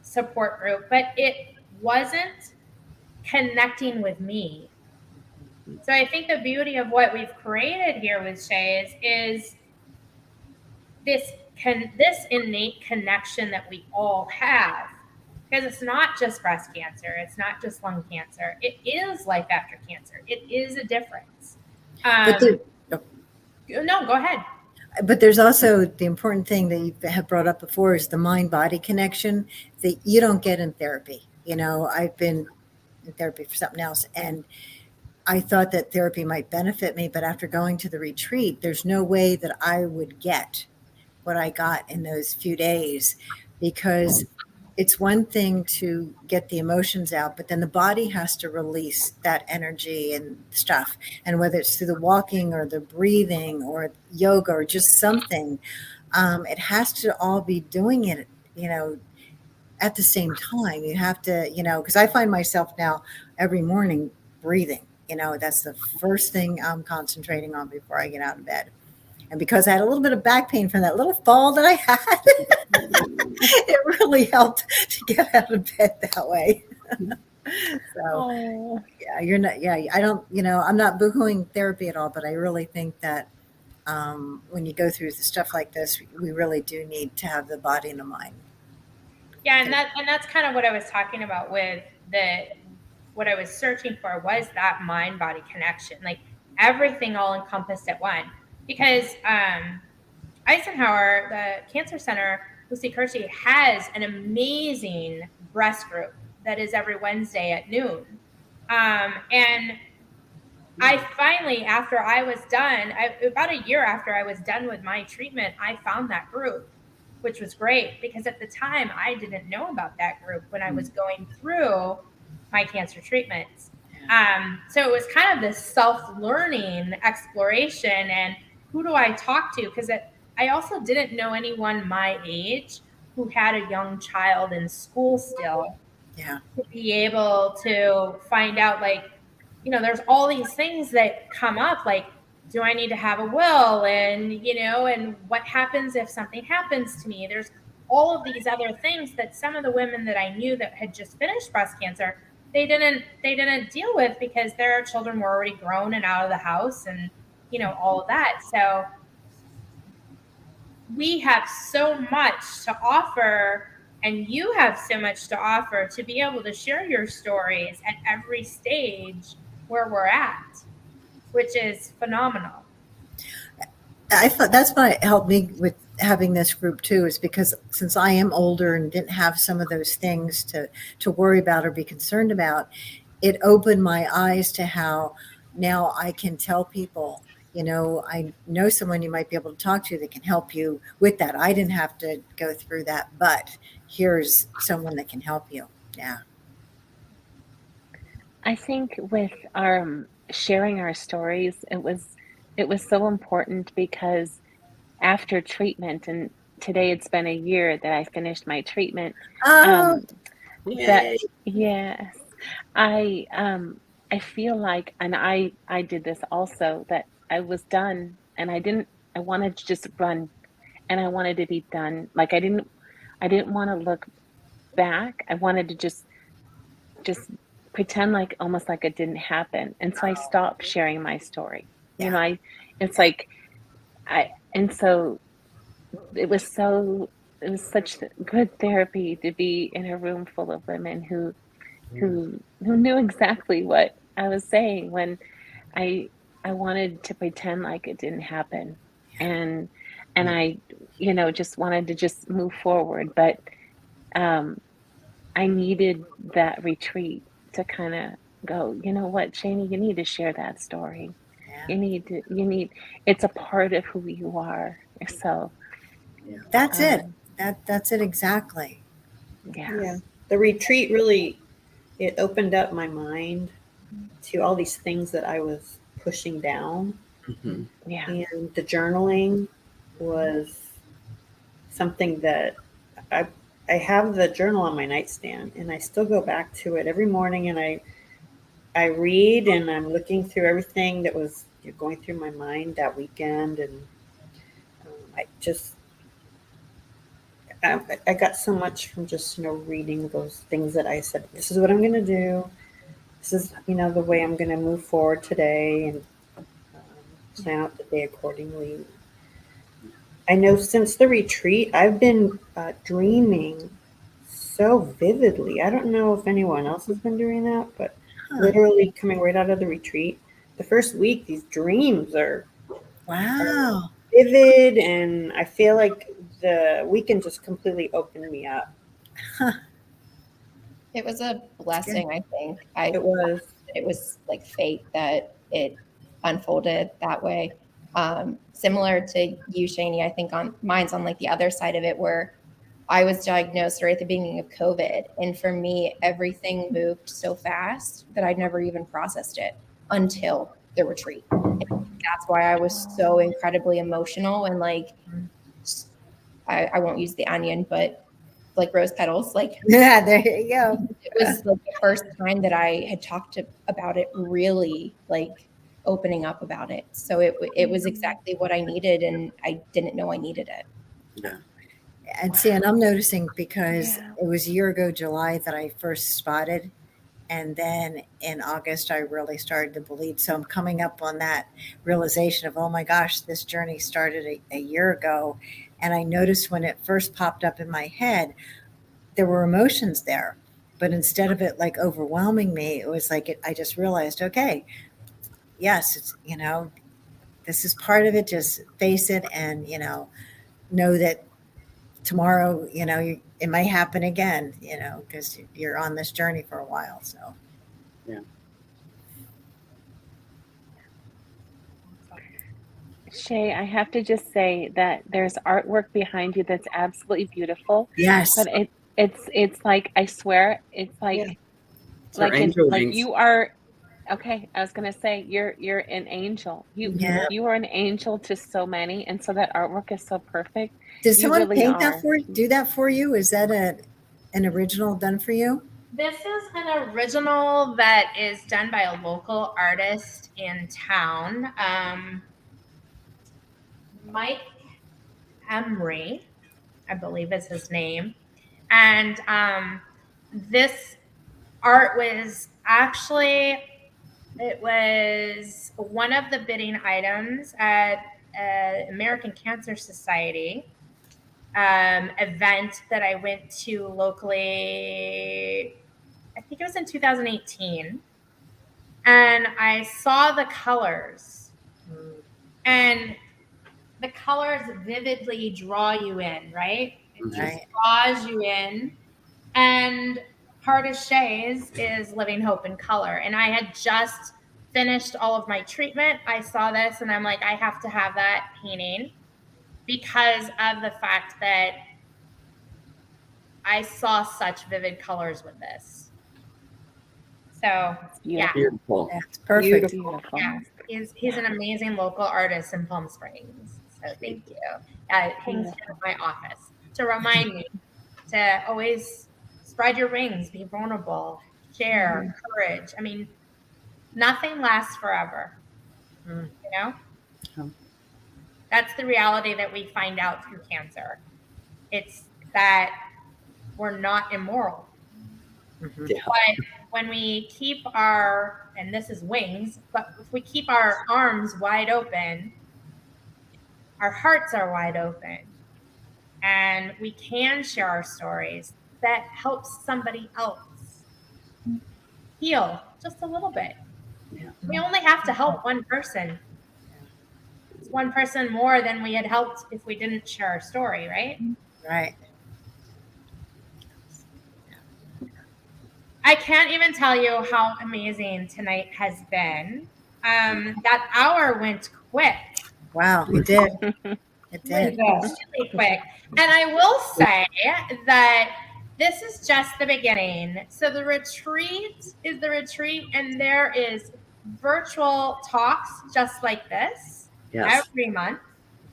support group, but it wasn't connecting with me. So I think the beauty of what we've created here with Shay is this innate connection that we all have. because it's not just breast cancer. It's not just lung cancer. It is life after cancer. It is a difference. But No, go ahead. But there's also the important thing that you have brought up before is the mind-body connection that you don't get in therapy. You know, I've been in therapy for something else, and I thought that therapy might benefit me, but after going to the retreat, there's no way that I would get what I got in those few days, because it's one thing to get the emotions out, but then the body has to release that energy and stuff. And whether it's through the walking or the breathing or yoga or just something, it has to all be doing it, you know, at the same time. You have to, you know, because I find myself now every morning breathing. You know, that's the first thing I'm concentrating on before I get out of bed. And because I had a little bit of back pain from that little fall that I had, it really helped to get out of bed that way. So, yeah, you're not, yeah, I don't, you know, I'm not boohooing therapy at all, but I really think that when you go through stuff like this, we really do need to have the body and the mind. Yeah, and that's kind of what I was talking about with what I was searching for was that mind-body connection, like everything all encompassed at one. Because Eisenhower, the Cancer Center, Lucy Kersey, has an amazing breast group that is every Wednesday at noon. And I finally, after I was done, about a year after I was done with my treatment, I found that group, which was great because at the time I didn't know about that group when I was going through my cancer treatments. So it was kind of this self-learning exploration and who do I talk to? Because I also didn't know anyone my age who had a young child in school still. Yeah. To be able to find out, like, you know, there's all these things that come up, like, do I need to have a will? And, you know, and what happens if something happens to me? There's all of these other things that some of the women that I knew that had just finished breast cancer, they didn't deal with because their children were already grown and out of the house and, you know, all of that. So we have so much to offer, and you have so much to offer to be able to share your stories at every stage where we're at, which is phenomenal. I thought that's what helped me with having this group too, is because since I am older and didn't have some of those things to worry about or be concerned about, it opened my eyes to how now I can tell people, you know, I know someone you might be able to talk to that can help you with that. I didn't have to go through that, but here's someone that can help you. Yeah. I think with our sharing our stories, it was so important because after treatment, and today it's been a year that I finished my treatment. That yes, I feel like, and I did this also, that I was done, and I wanted to just run, and I wanted to be done. Like I didn't want to look back. I wanted to just pretend like almost like it didn't happen. And so I stopped sharing my story. Yeah. You know, and so it was such good therapy to be in a room full of women who knew exactly what I was saying when I wanted to pretend like it didn't happen. And I, you know, just wanted to just move forward. But I needed that retreat to kind of go, you know what, Shani, you need to share that story. Yeah. You need, it's a part of who you are. So that's it. That's it exactly. Yeah. The retreat really, it opened up my mind to all these things that I was pushing down. Mm-hmm. Yeah. And the journaling was something that I have the journal on my nightstand, and I still go back to it every morning, and I read, and I'm looking through everything that was going through my mind that weekend, and I got so much from just, you know, reading those things that I said, this is what I'm going to do. This is, you know, the way I'm going to move forward today, and plan out the day accordingly. I know since the retreat, I've been dreaming so vividly. I don't know if anyone else has been doing that, but Huh. literally coming right out of the retreat, the first week, these dreams are Wow. vivid, and I feel like the weekend just completely opened me up. It was a blessing, I think. It was. It was like fate that it unfolded that way. Similar to you, Shani, I think on mine's on like the other side of it, where I was diagnosed right at the beginning of COVID. And for me, everything moved so fast that I'd never even processed it until the retreat. And that's why I was so incredibly emotional and like, I won't use the onion, but like rose petals, like Yeah, there you go. it was like the first time that I had talked about it, really like opening up about it. So it was exactly what I needed, and I didn't know I needed it. Yeah. And see, and I'm noticing because Yeah. it was a year ago, July, that I first spotted. And then in August, I really started to bleed. So I'm coming up on that realization of, oh my gosh, this journey started a year ago. And I noticed when it first popped up in my head, there were emotions there. But instead of it like overwhelming me, it was like I just realized, okay, yes, it's, this is part of it. Just face it and, know that tomorrow, it might happen again, because you're on this journey for a while. So. Shay, I have to just say that there's artwork behind you that's absolutely beautiful. Yes. But it's like, I swear, it's like Yeah. It's our angel like wings. you are. Okay, I was gonna say you're an angel. Yeah. You are an angel to so many, and so that artwork is so perfect. Did You someone really paint are. that for you? Do that for you? Is that an original done for you? This is an original that is done by a local artist in town, Mike Emery, I believe is his name. And this art was actually, it was one of the bidding items at American Cancer Society event that I went to locally. I think it was in 2018. And I saw the colors, and the colors vividly draw you in, right? It just Right. draws you in. And part of Shay's is Living Hope in Color. And I had just finished all of my treatment. I saw this and I'm like, I have to have that painting because of the fact that I saw such vivid colors with this. So, yeah. Beautiful. That's perfect. Beautiful. Yeah, he's an amazing local artist in Palm Springs. So thank you. He's here in my office to remind me to always spread your wings, be vulnerable, share, courage. I mean, nothing lasts forever. You know? That's the reality that we find out through cancer. It's that we're not immoral. Yeah. But when we keep and this is wings, but if we keep our arms wide open, our hearts are wide open, and we can share our stories, that helps somebody else heal just a little bit. Yeah. We only have to help one person. It's one person more than we had helped if we didn't share our story, right? Right. I can't even tell you how amazing tonight has been. That hour went quick. Wow, it did. It did. Really quick. And I will say that this is just the beginning. So the retreat is the retreat, and there is virtual talks just like this every month.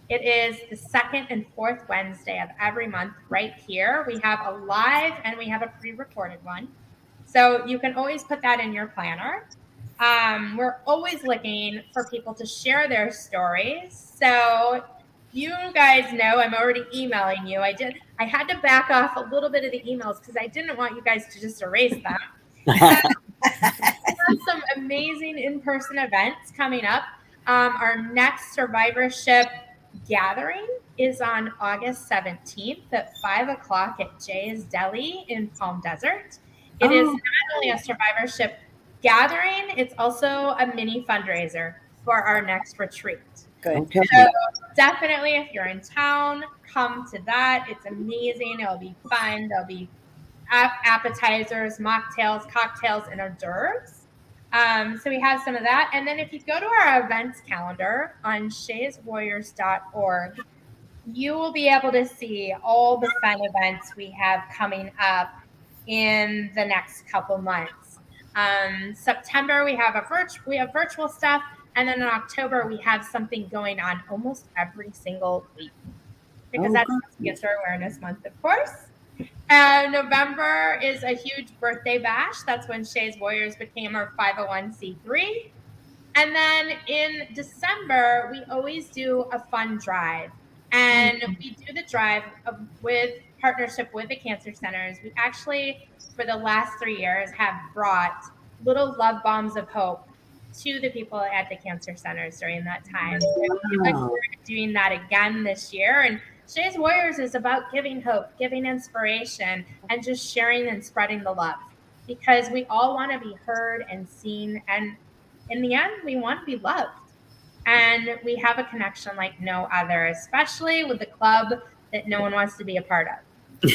It is the second and fourth Wednesday of every month right here. We have a live and we have a pre-recorded one. So you can always put that in your planner. We're always looking for people to share their stories. So you guys know I'm already emailing you. I had to back off a little bit of the emails because I didn't want you guys to just erase them. We have some amazing in-person events coming up. Our next survivorship gathering is on August 17th at 5 o'clock at Jay's Deli in Palm Desert. It is not only a survivorship gathering, it's also a mini fundraiser for our next retreat. Good. Okay. So definitely, if you're in town, come to that. It's amazing. It'll be fun. There'll be appetizers, mocktails, cocktails, and hors d'oeuvres. So we have some of that. And then if you go to our events calendar on shayswarriors.org, you will be able to see all the fun events we have coming up in the next couple months. September, we have virtual stuff. And then in October, we have something going on almost every single week because that's Cancer Awareness Month, of course. November is a huge birthday bash. That's when Shay's Warriors became our 501c3. And then in December, we always do a fun drive. And we do the drive with partnership with the cancer centers. We actually, for the last 3 years, have brought little love bombs of hope to the people at the cancer centers during that time. So we look forward to doing that again this year. And Shay's Warriors is about giving hope, giving inspiration, and just sharing and spreading the love. Because we all want to be heard and seen. And in the end, we want to be loved. And we have a connection like no other, especially with the club that no one wants to be a part of. I'm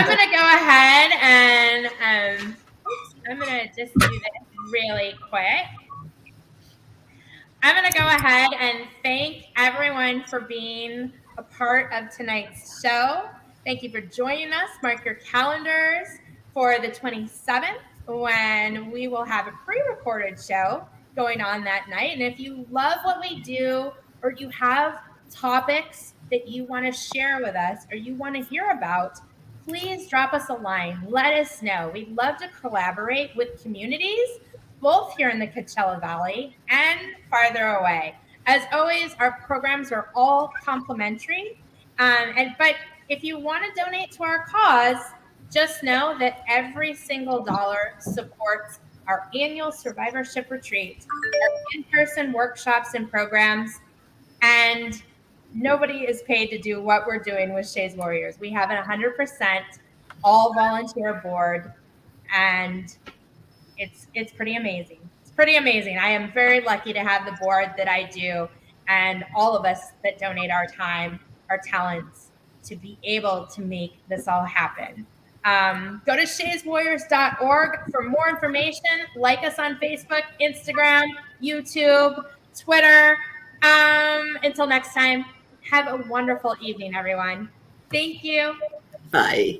going to go ahead and I'm going to just do this really quick. I'm going to go ahead and thank everyone for being a part of tonight's show. Thank you for joining us. Mark your calendars for the 27th when we will have a pre-recorded show going on that night. And if you love what we do or you have topics that you want to share with us or you want to hear about, please drop us a line. Let us know. We'd love to collaborate with communities, both here in the Coachella Valley and farther away. As always, our programs are all complimentary. But if you want to donate to our cause, just know that every single dollar supports our annual survivorship retreat, our in-person workshops and programs, and nobody is paid to do what we're doing with Shay's Warriors. We have an 100% all volunteer board, and it's pretty amazing. It's pretty amazing. I am very lucky to have the board that I do, and all of us that donate our time, our talents, to be able to make this all happen. Go to shayswarriors.org for more information. Like us on Facebook, Instagram, YouTube, Twitter. Until next time, have a wonderful evening, everyone. Thank you. Bye.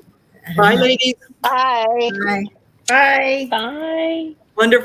Bye, ladies. Bye. Bye. Bye. Bye. Wonderful.